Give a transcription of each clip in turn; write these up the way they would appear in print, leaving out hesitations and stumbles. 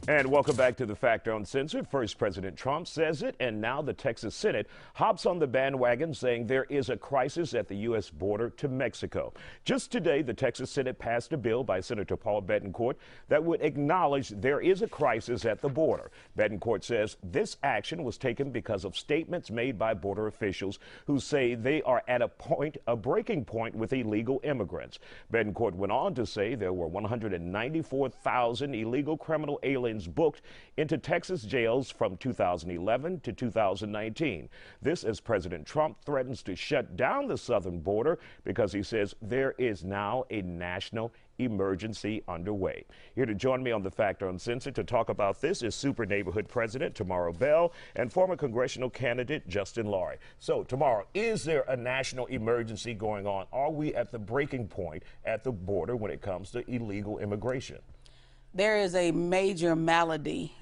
And welcome back to the Factor Uncensored. First, President Trump says it, and now the Texas Senate hops on the bandwagon, saying there is a crisis at the U.S. border to Mexico. Just today, the Texas Senate passed a bill by Senator Paul Bettencourt that would acknowledge there is a crisis at the border. Bettencourt says this action was taken because of statements made by border officials who say they are at a breaking point with illegal immigrants. Bettencourt went on to say there were 194,000 illegal criminal aliens booked into Texas jails from 2011 to 2019. This as President Trump threatens to shut down the southern border because he says there is now a national emergency underway. Here to join me on the Factor Uncensored to talk about this is Super Neighborhood President Tamara Bell and former congressional candidate Justin Lurie. So, Tamara, is there a national emergency going on? Are we at the breaking point at the border when it comes to illegal immigration? There is a major malady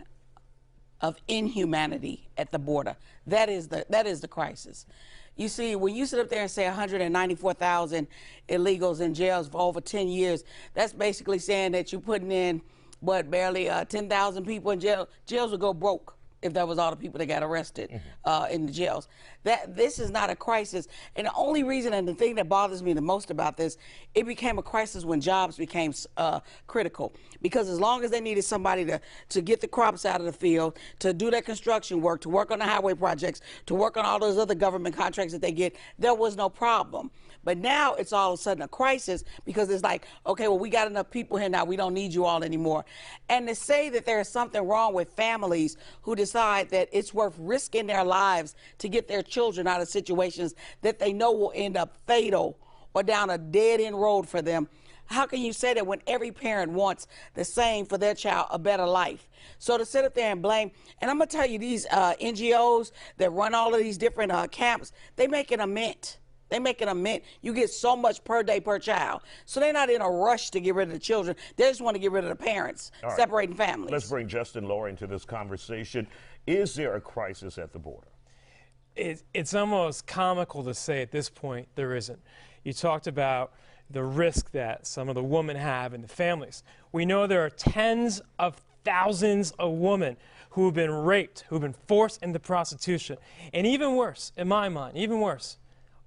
of inhumanity at the border. That is the crisis. You see, when you sit up there and say 194,000 illegals in jails for over 10 years, that's basically saying that you're putting in, what, barely 10,000 people in jail. Jails would go broke if that was all the people that got arrested in the jails. This is not a crisis. And the only reason, and the thing that bothers me the most about this, it became a crisis when jobs became critical. Because as long as they needed somebody to get the crops out of the field, to do their construction work, to work on the highway projects, to work on all those other government contracts that they get, there was no problem. But now it's all of a sudden a crisis because it's like, okay, well, we got enough people here now, we don't need you all anymore. And to say that there is something wrong with families who decide that it's worth risking their lives to get their children out of situations that they know will end up fatal or down a dead-end road for them, how can you say that when every parent wants the same for their child, a better life? So to sit up there and blame, and I'm going to tell you, these NGOs that run all of these different camps, they making a mint. They making a mint. You get so much per day per child. So they're not in a rush to get rid of the children. They just want to get rid of the parents, separating families. Let's bring Justin Lurie into this conversation. Is there a crisis at the border? It's almost comical to say at this point there isn't. You talked about the risk that some of the women have and the families. We know there are tens of thousands of women who have been raped, who have been forced into prostitution. And even worse, in my mind, even worse,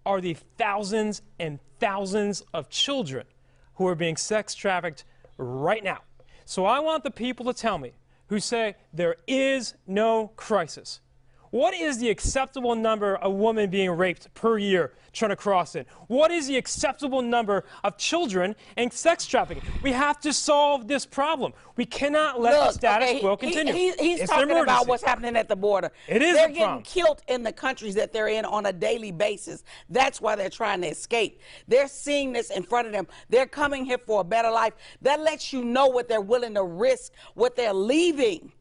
are the thousands and thousands of children who are being sex trafficked right now. So I want the people to tell me who say there is no crisis. What is the acceptable number of women being raped per year trying to cross in? What is the acceptable number of children in sex trafficking? We have to solve this problem. We cannot let the status quo continue. He's talking about what's happening at the border. It is They're a problem. getting killed in the countries that they're in on a daily basis. That's why they're trying to escape. They're seeing this in front of them. They're coming here for a better life. That lets you know what they're willing to risk, what they're leaving,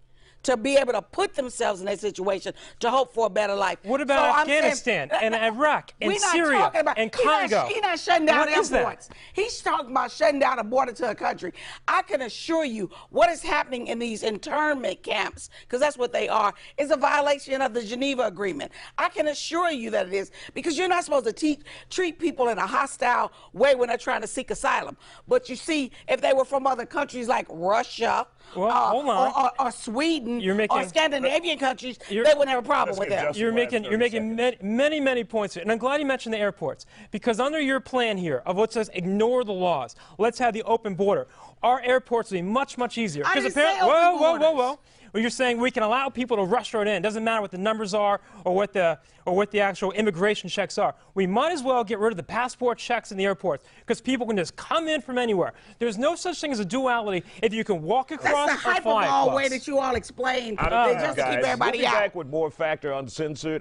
to be able to put themselves in that situation to hope for a better life. What about Afghanistan and Iraq and Syria and Congo? He's not shutting down airports. He's talking about shutting down a border to a country. I can assure you what is happening in these internment camps, because that's what they are, is a violation of the Geneva Agreement. I can assure you that it is, because you're not supposed to treat people in a hostile way when they're trying to seek asylum. But you see, if they were from other countries like Russia, or Sweden, or Scandinavian countries, they wouldn't have a problem with that. You're making many points here. And I'm glad you mentioned the airports, because under your plan here of what says ignore the laws, let's have the open border, our airports will be much easier. I didn't say open borders. Well, you're saying we can allow people to rush right in. It doesn't matter what the numbers are or what the actual immigration checks are. We might as well get rid of the passport checks in the airports, because people can just come in from anywhere. There's no such thing as a duality if you can walk across or fly across. That's the hyperbole way that you all explain, just to keep everybody out. We'll be back with more Factor Uncensored.